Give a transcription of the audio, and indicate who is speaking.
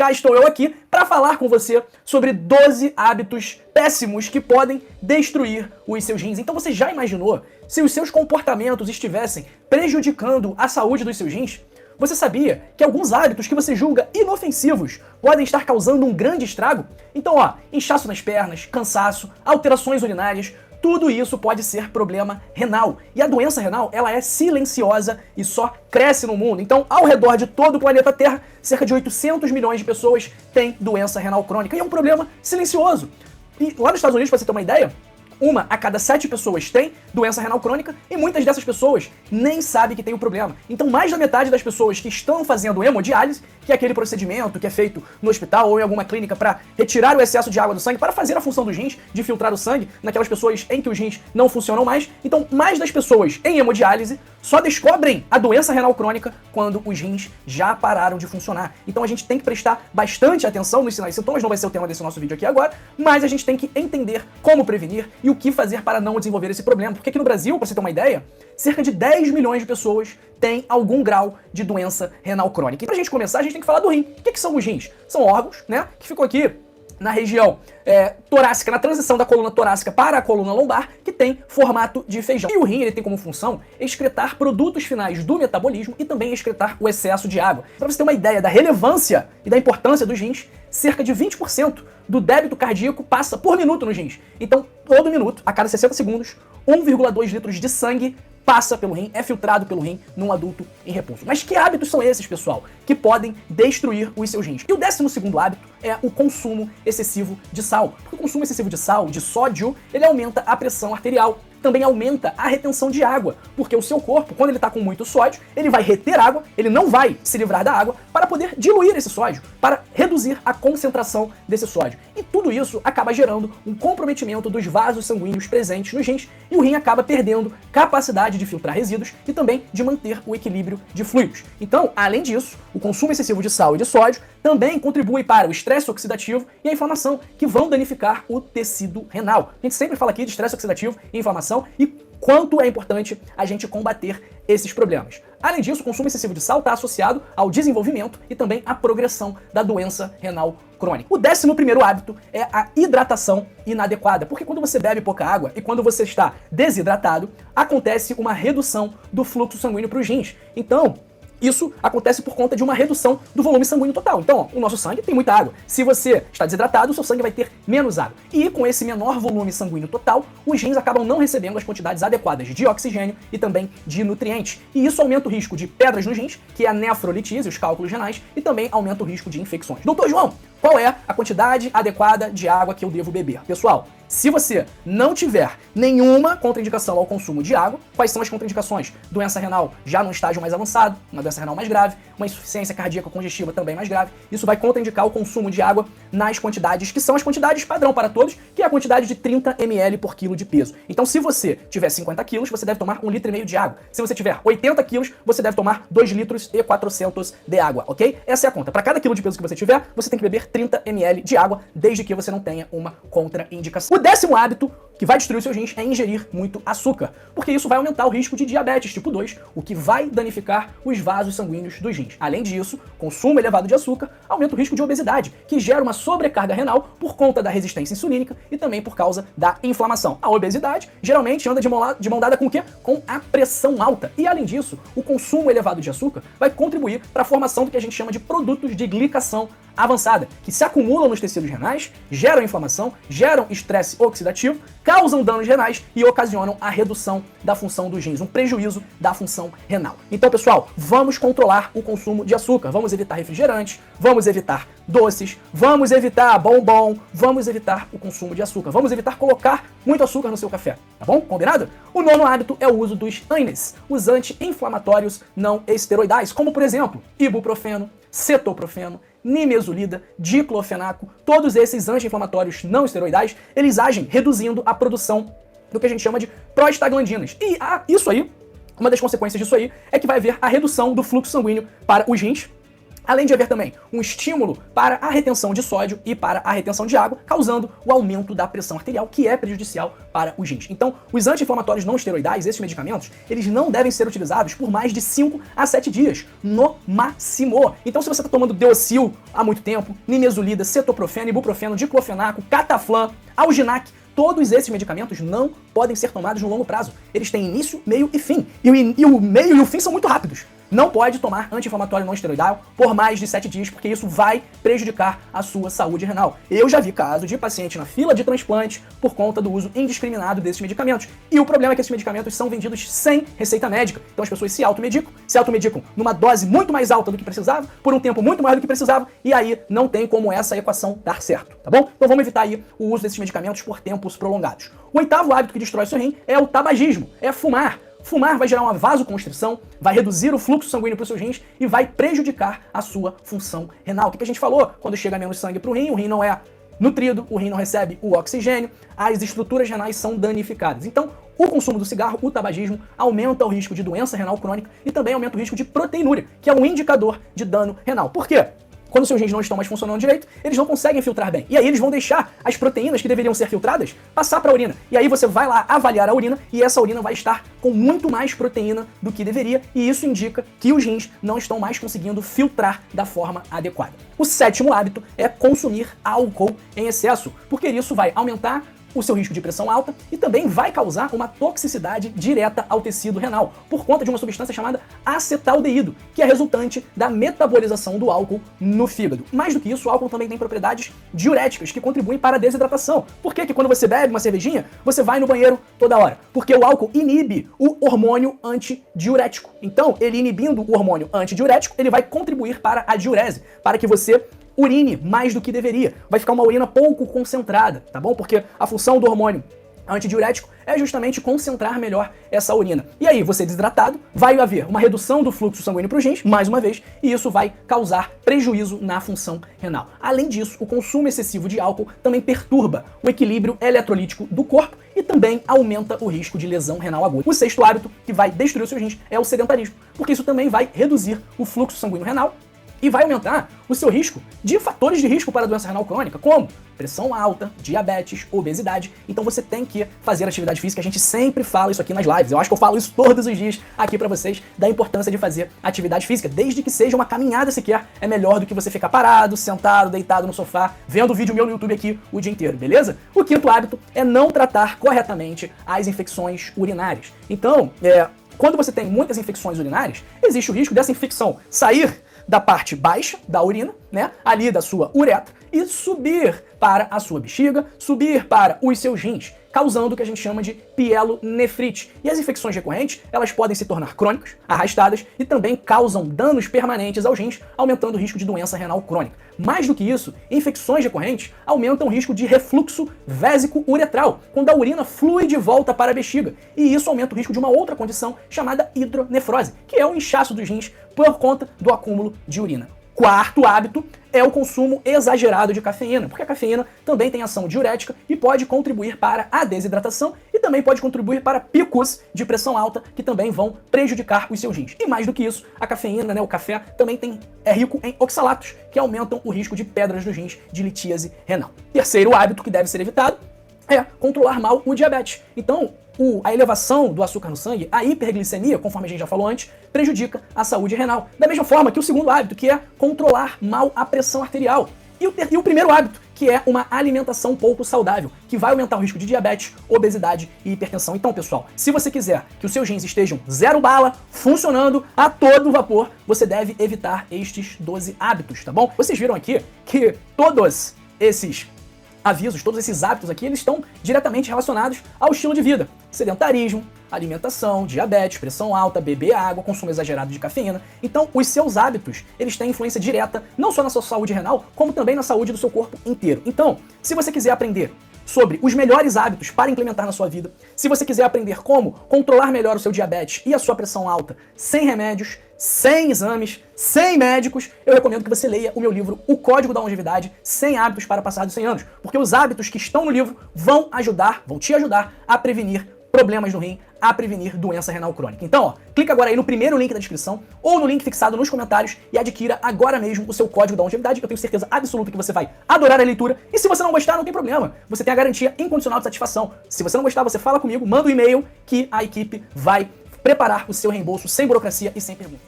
Speaker 1: cá estou eu aqui para falar com você sobre 12 hábitos péssimos que podem destruir os seus rins. Então você já imaginou se os seus comportamentos estivessem prejudicando a saúde dos seus rins? Você sabia que alguns hábitos que você julga inofensivos podem estar causando um grande estrago? Então, inchaço nas pernas, cansaço, alterações urinárias, tudo isso pode ser problema renal. E a doença renal, ela é silenciosa e só cresce no mundo. Então, ao redor de todo o planeta Terra, cerca de 800 milhões de pessoas têm doença renal crônica. E é um problema silencioso. E lá nos Estados Unidos, para você ter uma ideia, 1 a cada 7 pessoas tem doença renal crônica e muitas dessas pessoas nem sabem que tem o problema. Então mais da metade das pessoas que estão fazendo hemodiálise, que é aquele procedimento que é feito no hospital ou em alguma clínica para retirar o excesso de água do sangue, para fazer a função dos rins, de filtrar o sangue, naquelas pessoas em que os rins não funcionam mais. Então mais das pessoas em hemodiálise só descobrem a doença renal crônica quando os rins já pararam de funcionar. Então a gente tem que prestar bastante atenção nos sinais e sintomas, não vai ser o tema desse nosso vídeo aqui agora, mas a gente tem que entender como prevenir e o que fazer para não desenvolver esse problema. Porque aqui no Brasil, para você ter uma ideia, cerca de 10 milhões de pessoas têm algum grau de doença renal crônica. E pra gente começar, a gente tem que falar do rim. O que são os rins? São órgãos, né, que ficam aqui na região torácica, na transição da coluna torácica para a coluna lombar, que tem formato de feijão. E o rim, ele tem como função excretar produtos finais do metabolismo e também excretar o excesso de água. Para você ter uma ideia da relevância e da importância dos rins, cerca de 20% do débito cardíaco passa por minuto nos rins. Então, todo minuto, a cada 60 segundos, 1,2 litros de sangue passa pelo rim, é filtrado pelo rim num adulto em repouso. Mas que hábitos são esses, pessoal, que podem destruir os seus rins? E o 12º hábito é o consumo excessivo de sal. Porque o consumo excessivo de sal, de sódio, ele aumenta a pressão arterial. Também aumenta a retenção de água, porque o seu corpo, quando ele está com muito sódio, ele vai reter água, ele não vai se livrar da água para poder diluir esse sódio, para reduzir a concentração desse sódio. E tudo isso acaba gerando um comprometimento dos vasos sanguíneos presentes nos rins, e o rim acaba perdendo capacidade de filtrar resíduos e também de manter o equilíbrio de fluidos. Então, além disso, o consumo excessivo de sal e de sódio também contribui para o estresse oxidativo e a inflamação, que vão danificar o tecido renal. A gente sempre fala aqui de estresse oxidativo e inflamação, e quanto é importante a gente combater esses problemas. Além disso, o consumo excessivo de sal está associado ao desenvolvimento e também à progressão da doença renal crônica. O 11º hábito é a hidratação inadequada, porque quando você bebe pouca água e quando você está desidratado, acontece uma redução do fluxo sanguíneo para os rins. Então, isso acontece por conta de uma redução do volume sanguíneo total. Então, o nosso sangue tem muita água. Se você está desidratado, o seu sangue vai ter menos água. E com esse menor volume sanguíneo total, os rins acabam não recebendo as quantidades adequadas de oxigênio e também de nutrientes. E isso aumenta o risco de pedras nos rins, que é a nefrolitise, os cálculos renais, e também aumenta o risco de infecções. Doutor João, qual é a quantidade adequada de água que eu devo beber? Pessoal, se você não tiver nenhuma contraindicação ao consumo de água, quais são as contraindicações? Doença renal já num estágio mais avançado, uma doença renal mais grave, uma insuficiência cardíaca congestiva também mais grave. Isso vai contraindicar o consumo de água nas quantidades que são as quantidades padrão para todos, que é a quantidade de 30 ml por quilo de peso. Então, se você tiver 50 quilos, você deve tomar 1,5 litro de água. Se você tiver 80 quilos, você deve tomar 2 litros e 400 de água, ok? Essa é a conta. Para cada quilo de peso que você tiver, você tem que beber 30 ml de água, desde que você não tenha uma contraindicação. O 10º hábito que vai destruir os seus rins é ingerir muito açúcar, porque isso vai aumentar o risco de diabetes tipo 2, o que vai danificar os vasos sanguíneos dos rins. Além disso, consumo elevado de açúcar aumenta o risco de obesidade, que gera uma sobrecarga renal por conta da resistência insulínica e também por causa da inflamação. A obesidade geralmente anda de mão dada com o quê? Com a pressão alta. E além disso, o consumo elevado de açúcar vai contribuir para a formação do que a gente chama de produtos de glicação avançada, que se acumulam nos tecidos renais, geram inflamação, geram estresse oxidativo, causam danos renais e ocasionam a redução da função dos rins, um prejuízo da função renal. Então, pessoal, vamos controlar o consumo de açúcar, vamos evitar refrigerantes, vamos evitar doces, vamos evitar bombom, vamos evitar o consumo de açúcar, vamos evitar colocar muito açúcar no seu café, tá bom? Combinado? O 9º hábito é o uso dos ANES, os anti-inflamatórios não esteroidais, como por exemplo, ibuprofeno, cetoprofeno, nimesulida, diclofenaco, todos esses anti-inflamatórios não esteroidais, eles agem reduzindo a produção do que a gente chama de prostaglandinas. E isso aí, uma das consequências disso aí, é que vai haver a redução do fluxo sanguíneo para os rins, Além de haver também um estímulo para a retenção de sódio e para a retenção de água, causando o aumento da pressão arterial, que é prejudicial para os rins. Então, os anti-inflamatórios não esteroidais, esses medicamentos, eles não devem ser utilizados por mais de 5 a 7 dias, no máximo. Então, se você está tomando Deocil há muito tempo, nimesulida, cetoprofeno, ibuprofeno, diclofenaco, cataflam, alginac, todos esses medicamentos não podem ser tomados no longo prazo. Eles têm início, meio e fim. E o meio e o fim são muito rápidos. Não pode tomar anti-inflamatório não esteroidal por mais de 7 dias, porque isso vai prejudicar a sua saúde renal. Eu já vi casos de paciente na fila de transplante por conta do uso indiscriminado desses medicamentos. E o problema é que esses medicamentos são vendidos sem receita médica. Então as pessoas se automedicam numa dose muito mais alta do que precisava, por um tempo muito maior do que precisava, e aí não tem como essa equação dar certo, tá bom? Então vamos evitar aí o uso desses medicamentos por tempos prolongados. O oitavo hábito que destrói seu rim é o tabagismo, é fumar. Fumar vai gerar uma vasoconstrição, vai reduzir o fluxo sanguíneo para os seus rins e vai prejudicar a sua função renal. O que a gente falou? Quando chega menos sangue para o rim não é nutrido, o rim não recebe o oxigênio, as estruturas renais são danificadas. Então, o consumo do cigarro, o tabagismo, aumenta o risco de doença renal crônica e também aumenta o risco de proteinúria, que é um indicador de dano renal. Por quê? Quando seus rins não estão mais funcionando direito, eles não conseguem filtrar bem. E aí eles vão deixar as proteínas que deveriam ser filtradas passar para a urina. E aí você vai lá avaliar a urina e essa urina vai estar com muito mais proteína do que deveria, e isso indica que os rins não estão mais conseguindo filtrar da forma adequada. O sétimo hábito é consumir álcool em excesso, porque isso vai aumentar o seu risco de pressão alta e também vai causar uma toxicidade direta ao tecido renal, por conta de uma substância chamada acetaldeído, que é resultante da metabolização do álcool no fígado. Mais do que isso, o álcool também tem propriedades diuréticas, que contribuem para a desidratação. Por que quando você bebe uma cervejinha, você vai no banheiro toda hora? Porque o álcool inibe o hormônio antidiurético. Então, ele inibindo o hormônio antidiurético, ele vai contribuir para a diurese, para que você urine mais do que deveria. Vai ficar uma urina pouco concentrada, tá bom? Porque a função do hormônio antidiurético é justamente concentrar melhor essa urina. E aí, você desidratado, vai haver uma redução do fluxo sanguíneo para os rins, mais uma vez, e isso vai causar prejuízo na função renal. Além disso, o consumo excessivo de álcool também perturba o equilíbrio eletrolítico do corpo e também aumenta o risco de lesão renal aguda. O sexto hábito que vai destruir os seus rins é o sedentarismo, porque isso também vai reduzir o fluxo sanguíneo renal e vai aumentar o seu risco de fatores de risco para a doença renal crônica, como pressão alta, diabetes, obesidade. Então você tem que fazer atividade física. A gente sempre fala isso aqui nas lives. Eu acho que eu falo isso todos os dias aqui pra vocês, da importância de fazer atividade física. Desde que seja uma caminhada sequer, é melhor do que você ficar parado, sentado, deitado no sofá, vendo vídeo meu no YouTube aqui o dia inteiro, beleza? O quinto hábito é não tratar corretamente as infecções urinárias. Então, quando você tem muitas infecções urinárias, existe o risco dessa infecção sair da parte baixa da urina, né, ali da sua uretra, e subir para a sua bexiga, subir para os seus rins, causando o que a gente chama de pielonefrite. E as infecções recorrentes, elas podem se tornar crônicas, arrastadas, e também causam danos permanentes aos rins, aumentando o risco de doença renal crônica. Mais do que isso, infecções recorrentes aumentam o risco de refluxo vésico-uretral, quando a urina flui de volta para a bexiga. E isso aumenta o risco de uma outra condição chamada hidronefrose, que é o inchaço dos rins por conta do acúmulo de urina. Quarto hábito é o consumo exagerado de cafeína, porque a cafeína também tem ação diurética e pode contribuir para a desidratação e também pode contribuir para picos de pressão alta que também vão prejudicar os seus rins. E mais do que isso, a cafeína, né, o café, também é rico em oxalatos, que aumentam o risco de pedras nos rins, de litíase renal. Terceiro hábito que deve ser evitado é controlar mal o diabetes. Então, a elevação do açúcar no sangue, a hiperglicemia, conforme a gente já falou antes, prejudica a saúde renal. Da mesma forma que o segundo hábito, que é controlar mal a pressão arterial. E o primeiro hábito, que é uma alimentação pouco saudável, que vai aumentar o risco de diabetes, obesidade e hipertensão. Então, pessoal, se você quiser que os seus rins estejam zero bala, funcionando a todo vapor, você deve evitar estes 12 hábitos, tá bom? Vocês viram aqui que todos esses avisos, todos esses hábitos aqui, eles estão diretamente relacionados ao estilo de vida. Sedentarismo, alimentação, diabetes, pressão alta, beber água, consumo exagerado de cafeína. Então, os seus hábitos, eles têm influência direta não só na sua saúde renal, como também na saúde do seu corpo inteiro. Então, se você quiser aprender sobre os melhores hábitos para implementar na sua vida, se você quiser aprender como controlar melhor o seu diabetes e a sua pressão alta sem remédios, sem exames, sem médicos, eu recomendo que você leia o meu livro O Código da Longevidade, 100 hábitos para passar dos 100 anos, porque os hábitos que estão no livro vão te ajudar a prevenir problemas no rim, a prevenir doença renal crônica. Então, ó, clica agora aí no primeiro link da descrição ou no link fixado nos comentários e adquira agora mesmo o seu código da longevidade. Eu tenho certeza absoluta que você vai adorar a leitura. E se você não gostar, não tem problema. Você tem a garantia incondicional de satisfação. Se você não gostar, você fala comigo, manda um e-mail que a equipe vai preparar o seu reembolso sem burocracia e sem pergunta.